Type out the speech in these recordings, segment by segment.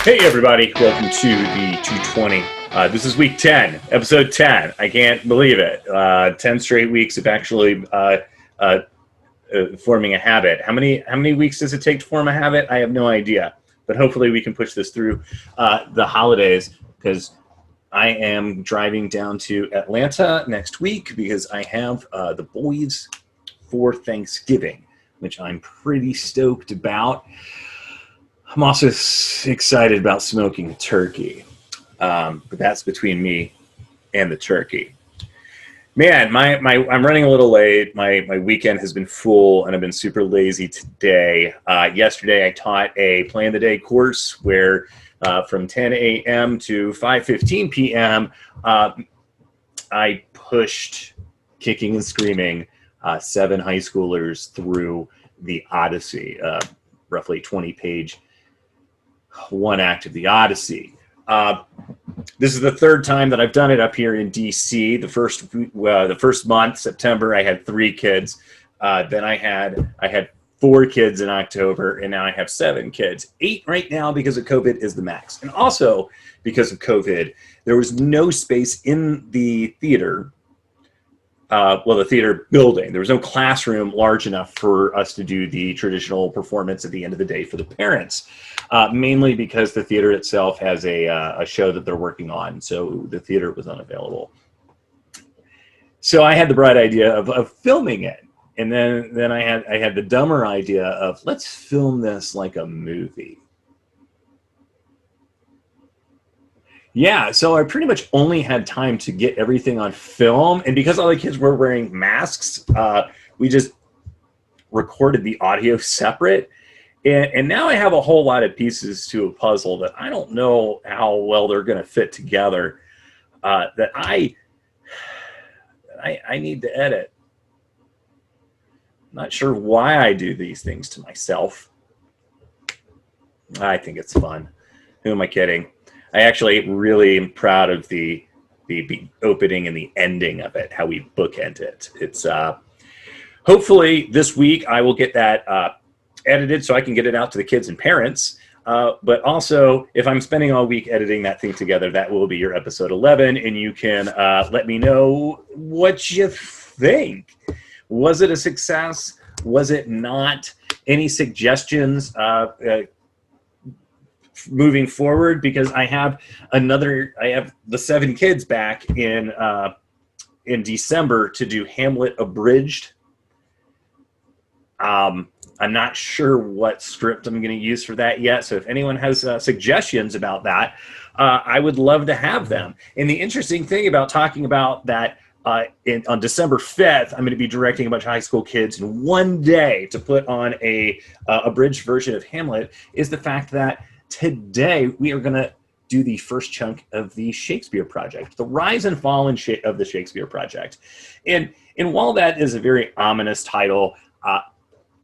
Hey everybody, welcome to the 220. This is week 10, episode 10. I can't believe it. 10 straight weeks of actually forming a habit. How many weeks does it take to form a habit? I have no idea. But hopefully we can push this through the holidays, because I am driving down to Atlanta next week because I have the boys for Thanksgiving, which I'm pretty stoked about. I'm also excited about smoking a turkey, but that's between me and the turkey. Man, I'm running a little late. My weekend has been full, and I've been super lazy today. Yesterday, I taught a play the day course where from 10 a.m. to 5:15 p.m. I pushed, kicking and screaming, 7 high schoolers through the Odyssey, roughly 20-page one act of the Odyssey. This is the third time that I've done it up here in DC. The first month, September, I had 3 kids. Then I had 4 kids in October, and now I have 7 kids. 8 right now because of COVID is the max. And also because of COVID, there was no space in the theater. The theater building. There was no classroom large enough for us to do the traditional performance at the end of the day for the parents, mainly because the theater itself has a show that they're working on, so the theater was unavailable. So I had the bright idea of filming it, and then I had the dumber idea of, let's film this like a movie. Yeah, so I pretty much only had time to get everything on film, and because all the kids were wearing masks, we just recorded the audio separate, and now I have a whole lot of pieces to a puzzle that I don't know how well they're going to fit together, that I need to edit. I'm not sure why I do these things to myself. I think it's fun. Who am I kidding? I actually really am proud of the opening and the ending of it, how we bookend it. It's hopefully this week I will get that edited so I can get it out to the kids and parents. But also, if I'm spending all week editing that thing together, that will be your episode 11, and you can let me know what you think. Was it a success? Was it not? Any suggestions? Moving forward, because I have the 7 kids back in December to do Hamlet abridged. I'm not sure what script I'm going to use for that yet, so if anyone has suggestions about that, I would love to have them. And the interesting thing about talking about that, on December 5th, I'm going to be directing a bunch of high school kids in one day to put on a abridged version of Hamlet, is the fact that today we are going to do the first chunk of the Shakespeare Project, the rise and fall of the Shakespeare Project. And while that is a very ominous title,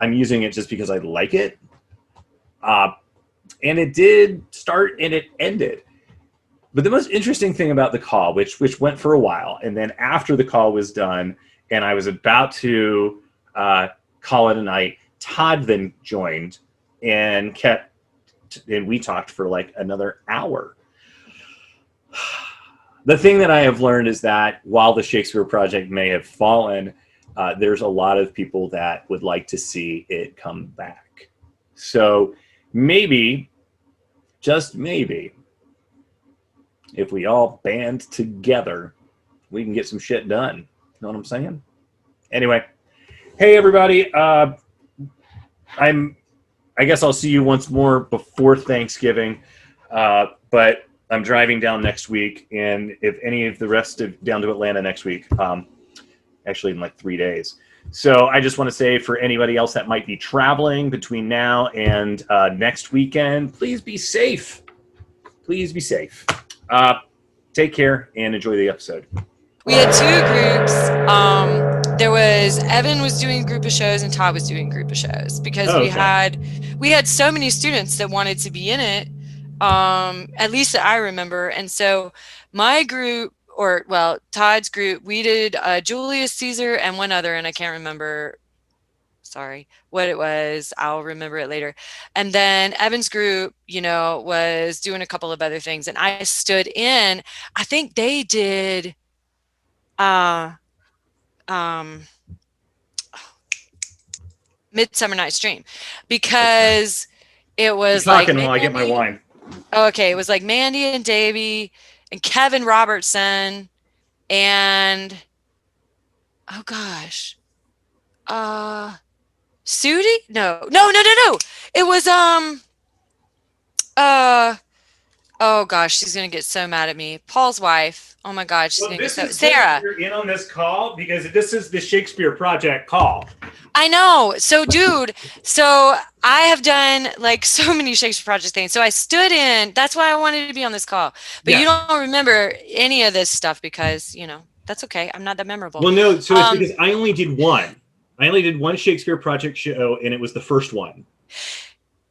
I'm using it just because I like it. And it did start and it ended. But the most interesting thing about the call, which went for a while, and then after the call was done and I was about to call it a night, Todd then joined and we talked for like another hour. The thing that I have learned is that while the Shakespeare Project may have fallen, there's a lot of people that would like to see it come back. So maybe, just maybe, if we all band together, we can get some shit done. You know what I'm saying? Anyway, hey everybody, I guess I'll see you once more before Thanksgiving, but I'm driving down next week, and if any of the rest of down to Atlanta next week, actually in like 3 days. So I just want to say, for anybody else that might be traveling between now and next weekend, please be safe. Please be safe. Take care and enjoy the episode. We had 2 groups. There was Evan was doing a group of shows and Todd was doing a group of shows, because we had so many students that wanted to be in it, at least that I remember. And so my group, Todd's group, we did Julius Caesar and one other, and I can't remember sorry, what it was. I'll remember it later. And then Evan's group, was doing a couple of other things, and I stood in. I think they did uh um Midsummer Night's Dream, Okay. because it Keep was like talking while I get my Mandy. wine. Okay, it was like Mandy and Davy and Kevin Robertson and oh gosh, uh, Sudie? No, no, no, no, no. It was uh oh gosh, she's gonna get so mad at me. Paul's wife. Oh my God, she's Well, gonna get this so is good that Sarah. you're in on this call because this is the Shakespeare Project call. I know. So, dude, so I have done like so many Shakespeare Project things. So I stood in. That's why I wanted to be on this call. But you Yes. don't remember any of this stuff because that's okay. I'm not that memorable. Well, no. So it's because I only did one. I only did one Shakespeare Project show, and it was the first one.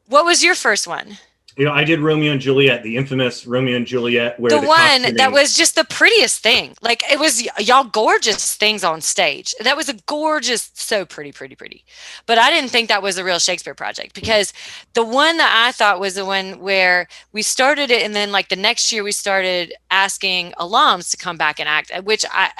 What was your first one? I did Romeo and Juliet, the infamous Romeo and Juliet, where The the one that costuming. was just the prettiest thing. Like it was y'all gorgeous things on stage. That was a gorgeous, so pretty, pretty, pretty. But I didn't think that was a real Shakespeare Project, because the one that I thought was the one where we started it, and then like the next year we started asking alums to come back and act, which I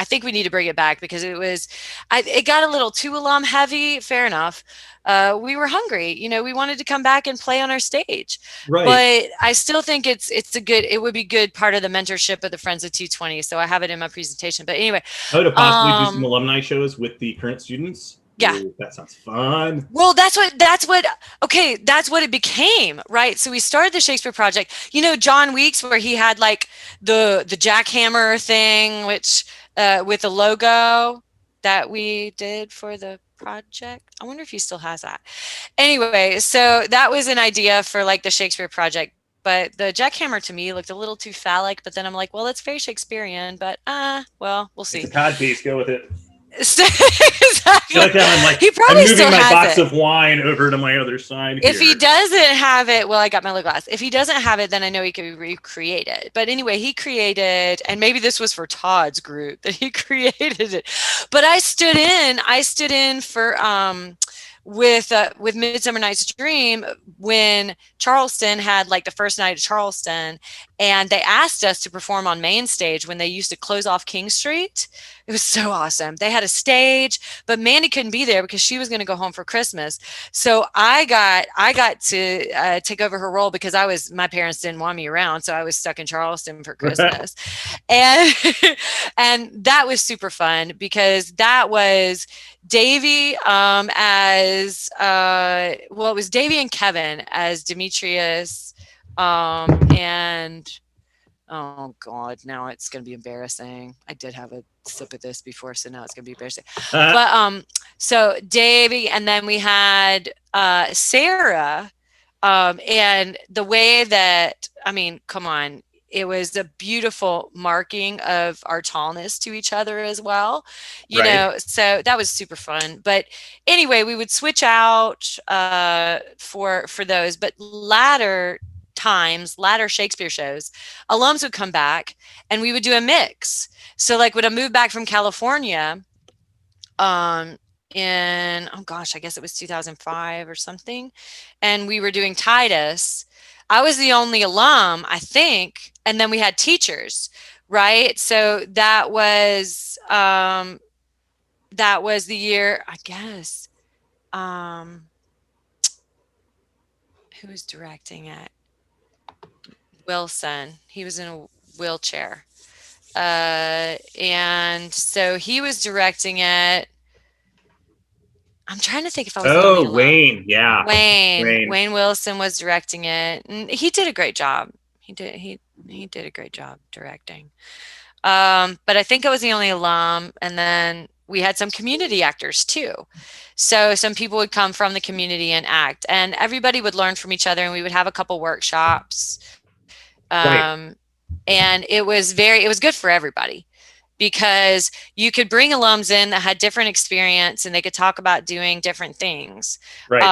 think we need to bring it back because it got a little too alum heavy. Fair enough. We were hungry, we wanted to come back and play on our stage. Right. But I still think it would be good part of the mentorship of the Friends of 220. So I have it in my presentation. But anyway, Oh, to possibly do some alumni shows with the current students. yeah. Ooh, that sounds fun. Well, okay, that's what it became, right? So we started the Shakespeare Project. John Weeks, where he had like the jackhammer thing, which with the logo that we did for the project. I wonder if he still has that. Anyway, so that was an idea for like the Shakespeare Project. But the jackhammer to me looked a little too phallic. But then I'm like, well, it's very Shakespearean. But well, we'll It's see. a codpiece. Go with it. So, exactly. I'm He probably moving still my has box it. of wine over to my other side If he here. doesn't have it, well, I got my lip gloss. If he doesn't have it, then I know he could recreate it. But anyway, he created, and maybe this was for Todd's group that he created it. But I stood in. For with Midsummer Night's Dream when Charleston had like the first night of Charleston, and they asked us to perform on Main Stage when they used to close off King Street. It was so awesome. They had a stage, but Mandy couldn't be there because she was going to go home for Christmas. So I got to take over her role because my parents didn't want me around, so I was stuck in Charleston for Christmas, and and that was super fun because that was Davy as it was Davy and Kevin as Demetrius, and oh God, now it's going to be embarrassing. I did have a sip of this before, so now it's going to be embarrassing. But so Davy, and then we had Sarah, and the way that, come on, it was a beautiful marking of our tallness to each other as well, Right. So that was super fun. But anyway, we would switch out for those, but latter Shakespeare shows, alums would come back and we would do a mix. So like when I moved back from California, in, oh gosh, I guess it was 2005 or something, and we were doing Titus. I was the only alum, I think, and then we had teachers, right? So that was the year, I guess. Who was directing it? Wilson. He was in a wheelchair. And so he was directing it. I'm trying to think if I was the only alum. Wayne. Yeah. Wayne Wilson was directing it, and he did a great job. He did a great job directing. But I think I was the only alum, and then we had some community actors too. So some people would come from the community and act, and everybody would learn from each other, and we would have a couple workshops. Right. And it was good for everybody because you could bring alums in that had different experience and they could talk about doing different things. Right.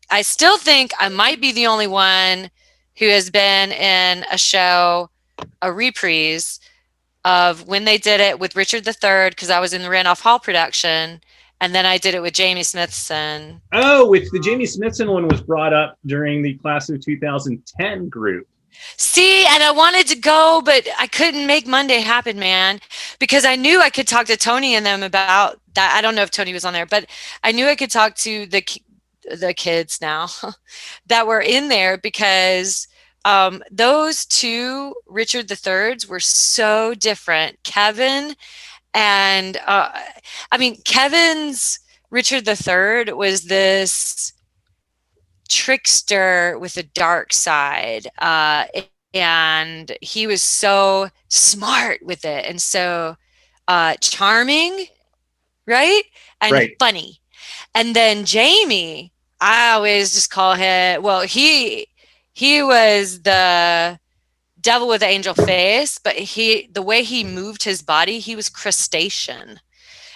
I still think I might be the only one who has been in a show, a reprise of when they did it with Richard III, because I was in the Randolph Hall production, And then I did it with Jamie Smithson. Oh, which the Jamie Smithson one was brought up during the class of 2010 group. See, and I wanted to go, but I couldn't make Monday happen, man, because I knew I could talk to Tony and them about that. I don't know if Tony was on there, but I knew I could talk to the kids now that were in there, because those two Richard the Thirds were so different. Kevin and I mean, Kevin's Richard the Third was this trickster with a dark side, and he was so smart with it, and so charming, right, and funny. And then Jamie, I always just call him, well, he was the devil with the angel face, but the way he moved his body, he was crustacean.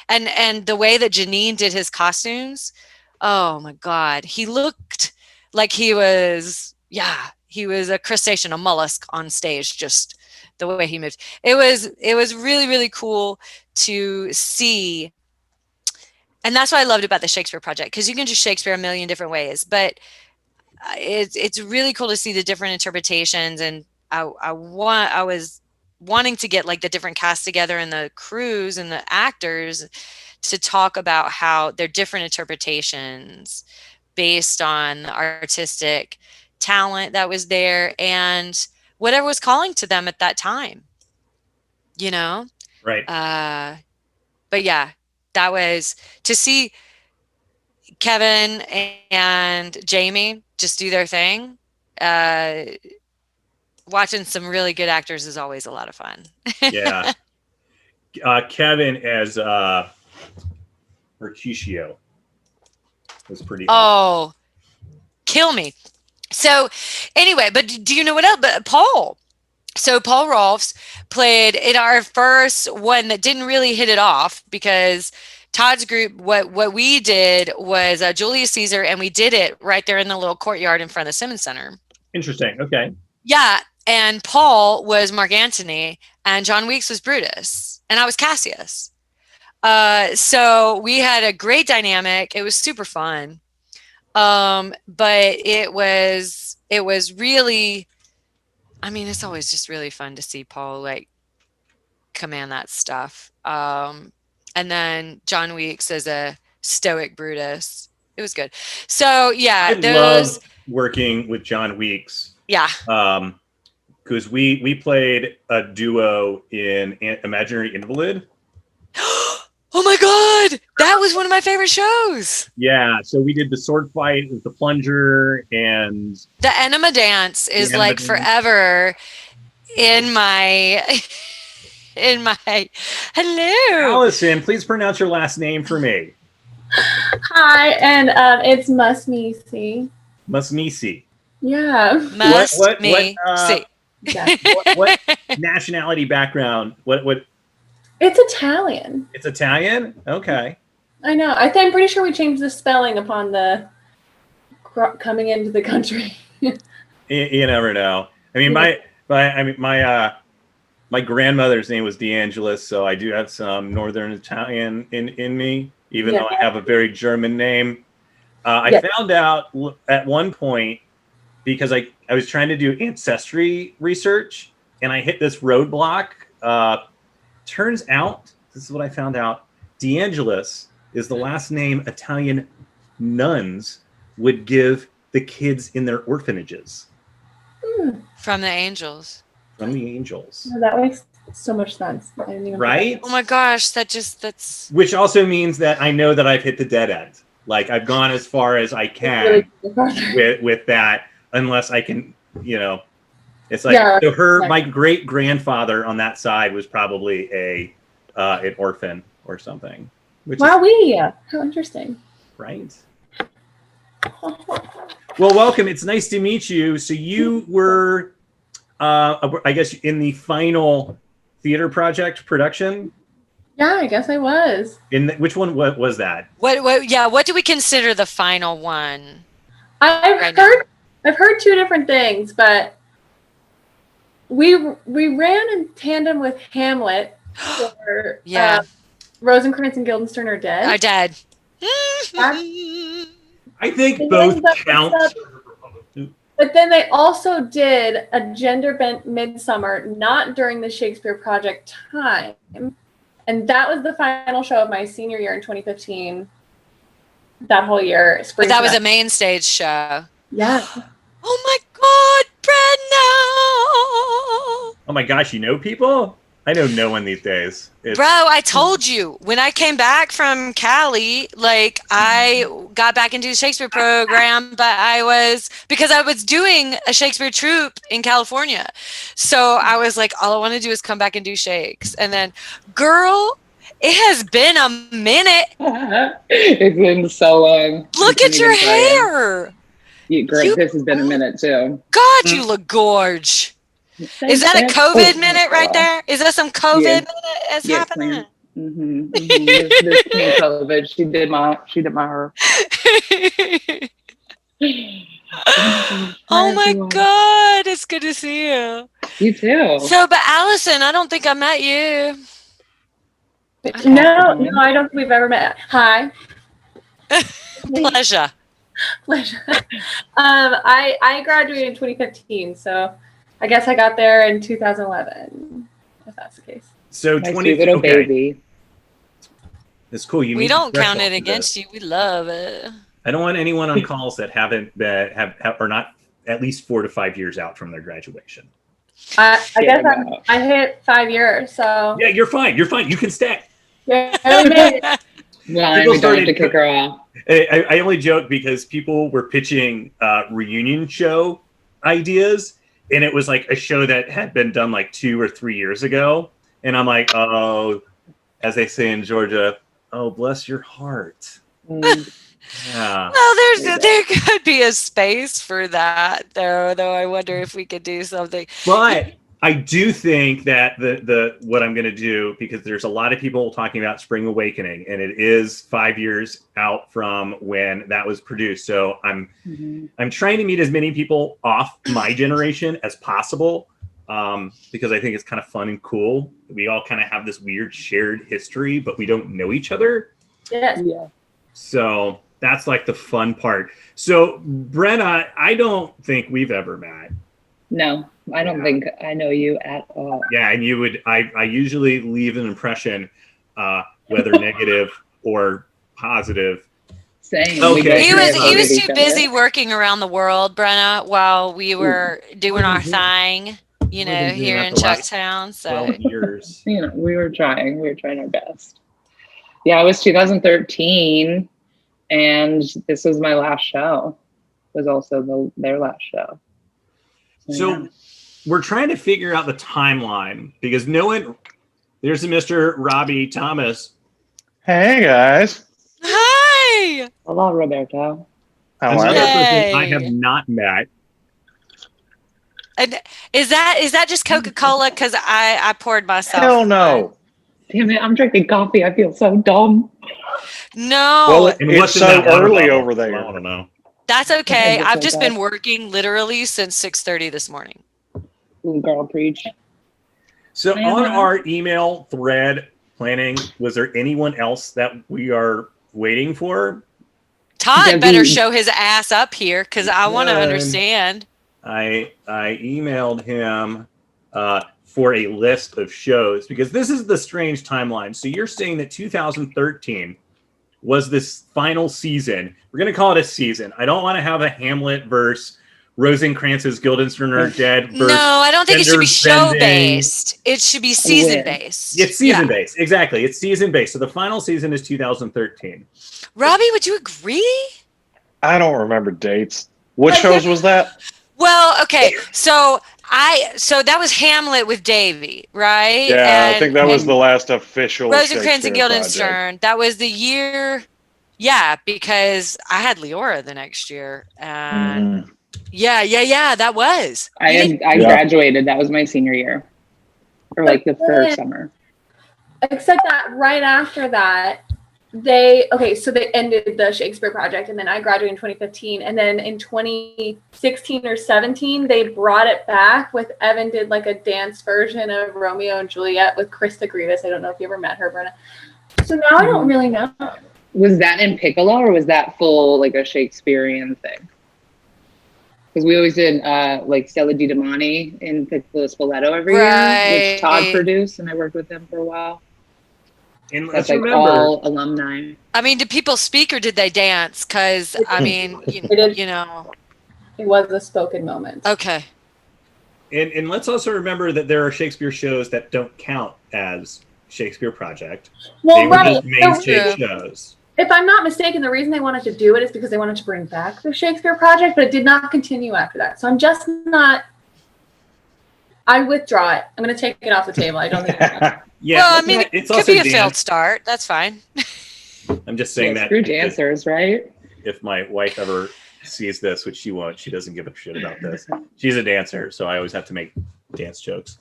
And the way that Janine did his costumes, oh my God, he looked like he was a crustacean, a mollusk on stage, just the way he moved. It was really, really cool to see. And that's what I loved about the Shakespeare Project, because you can do Shakespeare a million different ways, but it's really cool to see the different interpretations. And I was wanting to get like the different casts together and the crews and the actors to talk about how their different interpretations based on the artistic talent that was there and whatever was calling to them at that time, Right. But yeah, that was to see Kevin and Jamie just do their thing. Watching some really good actors is always a lot of fun. Yeah. Kevin as Mercutio was pretty awesome. Kill me. So anyway, but do you know what else? But Paul Rolfs played in our first one that didn't really hit it off, because Todd's group, what we did was Julius Caesar, and we did it right there in the little courtyard in front of the Simmons Center. Interesting. Okay. Yeah. And Paul was Mark Antony, and John Weeks was Brutus, and I was Cassius. So we had a great dynamic. It was super fun. But it was really, I mean, it's always just really fun to see Paul like command that stuff. And then John Weeks as a stoic Brutus. It was good. So yeah, I love working with John Weeks. Yeah. Because we played a duo in Imaginary Invalid. Oh my God, that was one of my favorite shows. Yeah, so we did the sword fight with the plunger, and the enema dance is like forever in my hello. Allison, please pronounce your last name for me. Hi, and it's Musnisi. Musnisi. Yeah. Musnisi. What nationality background? What? It's Italian. It's Italian? Okay. I know. I'm pretty sure we changed the spelling upon the coming into the country. you never know. I mean, my grandmother's name was DeAngelis, so I do have some Northern Italian in me, even though I have a very German name. I found out at one point, because I was trying to do ancestry research, and I hit this roadblock. Turns out, this is what I found out, DeAngelis is the last name Italian nuns would give the kids in their orphanages. From the angels. From the angels. Oh, that makes so much sense. I didn't even right? Oh my gosh, that's... Which also means that I know that I've hit the dead end. Like, I've gone as far as I can with that, unless I can, It's like, my great grandfather on that side was probably an orphan or something. How interesting. Right. Well, welcome. It's nice to meet you. So you were, I guess, in the final theater project production. Yeah, I guess I was. Which one was that? What do we consider the final one? I've heard two different things, but we ran in tandem with Hamlet for Rosencrantz and Guildenstern are dead. I think both count. But then they also did a gender-bent Midsummer, not during the Shakespeare Project time. And that was the final show of my senior year in 2015. That whole year. But that was a main stage show. Yeah. Oh my God, Brenna! Oh my gosh, you know people? I know no one these days. Bro, I told you, when I came back from Cali, like I got back into the Shakespeare program, but because I was doing a Shakespeare troupe in California. So I was like, all I want to do is come back and do Shakes. And then, girl, it has been a minute. It's been so long. Look at your hair. This has been a minute too. God, you look gorge. Is that a COVID minute right there? Is that some COVID minute that's happening? This clean COVID. She did my hair. Oh my God, it's good to see you. You too. So, but Allison, I don't think I met you. No, I don't think we've ever met. Hi. Pleasure. I graduated in 2015, so I guess I got there in 2011, if that's the case. So my 20 little baby. It's cool. We don't count it against you. We love it. I don't want anyone on calls that are not at least 4 to 5 years out from their graduation. I guess I hit 5 years, so yeah, you're fine. You can stay. Yeah, well, we don't have to kick her off. I only joke because people were pitching reunion show ideas, and it was like a show that had been done like 2 or 3 years ago, and I'm like, oh, as they say in Georgia, oh, bless your heart. Yeah. Well, there could be a space for that, though I wonder if we could do something. But I do think that the what I'm going to do, because there's a lot of people talking about Spring Awakening, and it is 5 years out from when that was produced. So I'm trying to meet as many people off my generation as possible, because I think it's kind of fun and cool. We all kind of have this weird shared history, but we don't know each other. Yeah. So that's like the fun part. So Brenna, I don't think we've ever met. No, I don't think I know you at all. Yeah, and you would. I usually leave an impression, whether negative or positive. Same. Okay. He was too busy working around the world, Brenna, while we were doing our thing. Here in Chucktown. So 12 years. We were trying. We were trying our best. Yeah, it was 2013, and this was my last show. It was also their last show. So we're trying to figure out the timeline, because there's a Mr. Robbie Thomas. Hey guys. Hi. Hello, Roberto. How are you? I have not met. And is that just Coca-Cola? Because I poured myself. Hell no. Damn it, I'm drinking coffee. I feel so dumb. No. Well, it's so early over there. I don't know. That's okay. I've just been working literally since 6:30 this morning. Ooh, girl, preach. So on our email thread planning, was there anyone else that we are waiting for? Todd better show his ass up here, because I want to understand. I emailed him for a list of shows, because this is the strange timeline. So you're saying that 2013 was this final season. We're going to call it a season. I don't want to have a Hamlet versus Rosencrantz's Guildenstern Are Dead. No, I don't think it should be show-based. It should be season-based. It's season-based. Exactly. It's season-based. So the final season is 2013. Robbie, would you agree? I don't remember dates. What shows was that? Well, okay. So that was Hamlet with Davy, right? Yeah, I think that was the last official Rosencrantz and Shakespeare Guildenstern. Project. That was the year. Yeah, because I had Leora the next year, and yeah, that was. I graduated. That was my senior year, or like the first summer. Except that right after that, they ended the Shakespeare Project, and then I graduated in 2015, and then in 2016 or 17 they brought it back with Evan did like a dance version of Romeo and Juliet with Krista Grievous. I don't know if you ever met her, Brenna. So now I don't really know. Was that in Piccolo or was that full like a Shakespearean thing? Because we always did like Stella Di Domani in Piccolo Spoleto every year, which Todd produced, and I worked with him for a while. And That's let's like remember, all alumni. I mean, did people speak or did they dance? Because I mean, you know, it was a spoken moment. Okay. And let's also remember that there are Shakespeare shows that don't count as Shakespeare Project. Well, they were right. just main stage shows. If I'm not mistaken, the reason they wanted to do it is because they wanted to bring back the Shakespeare Project, but it did not continue after that. So I'm just not. I withdraw it. I'm going to take it off the table. I don't think. Yeah. Well, I mean, it could be a failed start. That's fine. I'm just saying that. Screw dancers, right? If my wife ever sees this, which she won't, she doesn't give a shit about this. She's a dancer, so I always have to make dance jokes.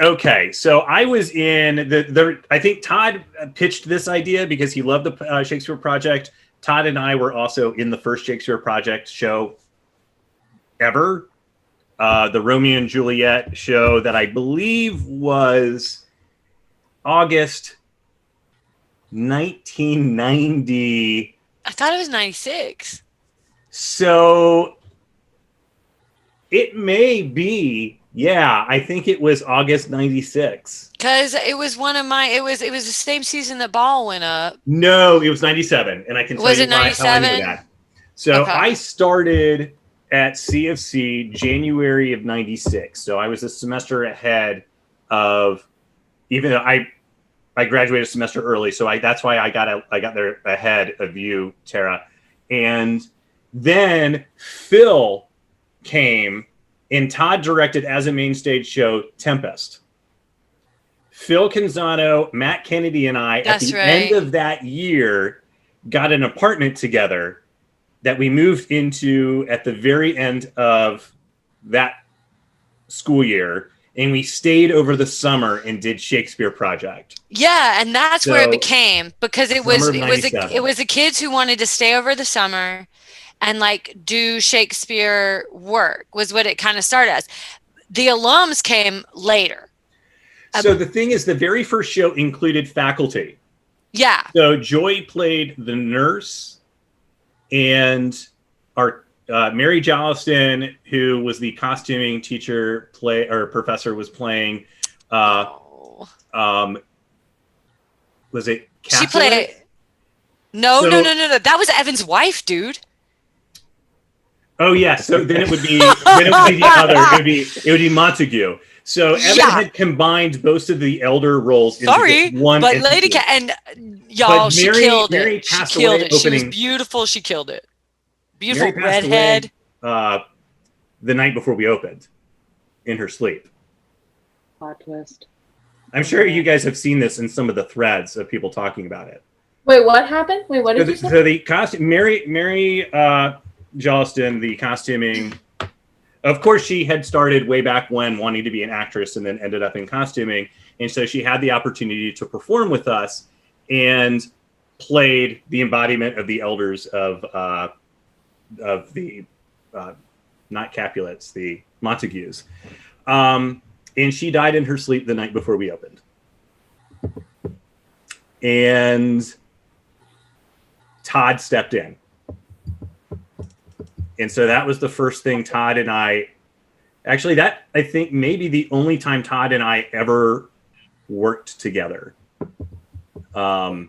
Okay, so I was in the I think Todd pitched this idea because he loved the Shakespeare Project. Todd and I were also in the first Shakespeare Project show ever, the Romeo and Juliet show that I believe was August 1990. I thought it was 96. So it may be, yeah, I think it was August 96. Because it was one of my, it was the same season that Ball went up. No, it was 97. And I can tell you why how I know that. So okay. I started at CFC January of 96. So I was a semester ahead of, even though I graduated a semester early. So that's why I got there ahead of you, Tara. And then Phil came and Todd directed as a main stage show Tempest. Phil Canzano, Matt Kennedy, and I at the end of that year got an apartment together that we moved into at the very end of that school year. And we stayed over the summer and did Shakespeare Project. Yeah, and that's where it became, because it was the kids who wanted to stay over the summer and like do Shakespeare work was what it kind of started as. The alums came later. So the thing is, the very first show included faculty. Yeah. So Joy played the nurse, and our Mary Jolliston, who was the costuming teacher professor, was playing. Was it Catherine? She played. No. That was Evan's wife, dude. Oh yeah. So then it would be the other. It would be Montague. So Evan had combined most of the elder roles into one. But Lady Cat and y'all, she killed it. She killed it. She was beautiful. She killed it. Beautiful redhead. The night before we opened, in her sleep. Plot twist. I'm sure you guys have seen this in some of the threads of people talking about it. Wait, what happened? Wait, what did you say? So the costume, Mary Jolliston, the costuming. Of course, she had started way back when wanting to be an actress, and then ended up in costuming, and so she had the opportunity to perform with us, and played the embodiment of the elders of the not Capulets, the Montagues. And she died in her sleep the night before we opened. And Todd stepped in. And so that was the first thing Todd and I, actually that I think maybe the only time Todd and I ever worked together. Ever?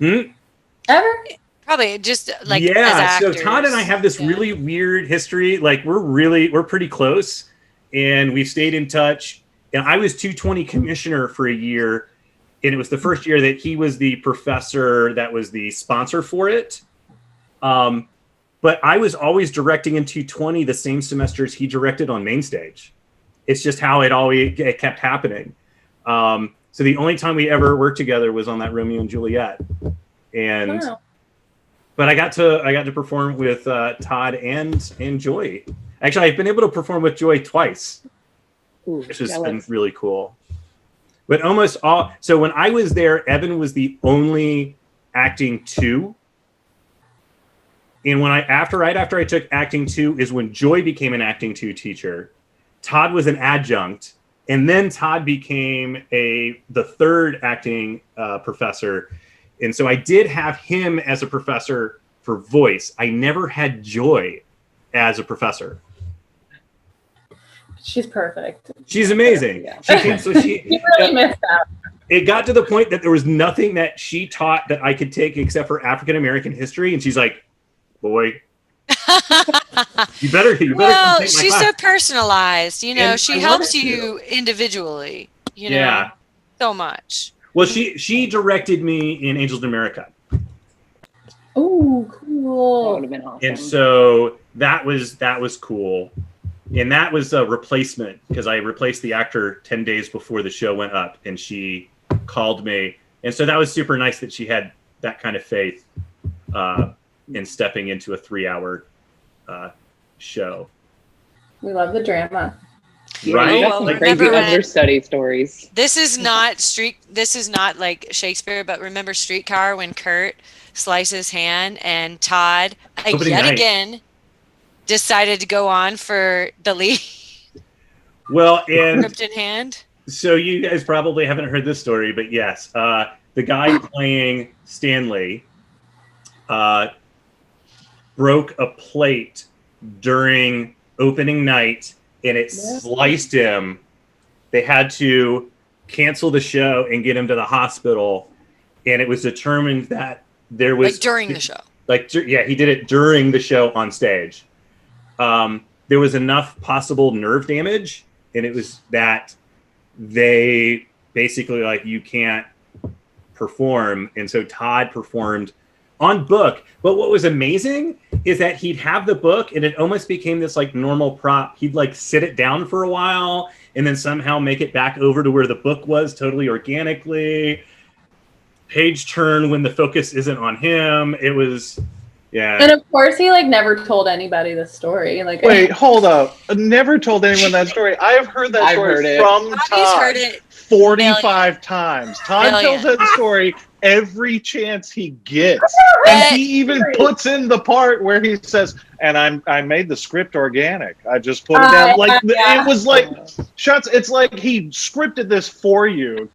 Ever? Probably just like as actors. So Todd and I have this really weird history. Like we're pretty close, and we've stayed in touch. And I was 220 commissioner for a year, and it was the first year that he was the professor that was the sponsor for it. But I was always directing in 220 the same semesters he directed on main stage. It's just how it kept happening. So the only time we ever worked together was on that Romeo and Juliet, and. Wow. But I got to perform with Todd and Joy. Actually, I've been able to perform with Joy twice, which has been really cool. But almost all. So when I was there, Evan was the only acting 2. And right after I took acting 2 is when Joy became an acting 2 teacher. Todd was an adjunct, And then Todd became the third acting professor. And so I did have him as a professor for voice. I never had Joy as a professor. She's perfect. She's amazing. Yeah. You really missed out. It got to the point that there was nothing that she taught that I could take except for African American history. And she's like, boy, you better well, come take my she's class. so personalized, you know, And she I helps love it you individually, you know, so much. Well, she directed me in Angels in America. Oh, That cool. would have been awesome. And so that was cool. And that was a replacement because I replaced the actor 10 days before the show went up, and she called me. And so that was super nice that she had that kind of faith in stepping into a 3-hour show. We love the drama. Yeah, Right? you got Well, some remember crazy when- understudy stories. This is not like Shakespeare, but remember Streetcar when Kurt sliced his hand and Todd Opening yet night. again decided to go on for the lead Well, and script in hand. so you guys probably haven't heard this story, but yes, the guy playing Stanley broke a plate during opening night, and it sliced him. They had to cancel the show and get him to the hospital, and it was determined that there was Like during the show. He did it during the show on stage. There was enough possible nerve damage, and it was that they basically you can't perform. And so Todd performed on book. But what was amazing is that he'd have the book, and it almost became this normal prop. He'd sit it down for a while and then somehow make it back over to where the book was totally organically. Page turn when the focus isn't on him. It was, yeah. And of course, he never told anybody the story. Wait, hold up. I never told anyone that story. I have heard that I've story heard it. from Bobby's Todd heard it 45 times. Todd Million. tells that story every chance he gets. And he even puts in the part where he says, and I made the script organic. I just put it down. It was Schutz, it's like he scripted this for you.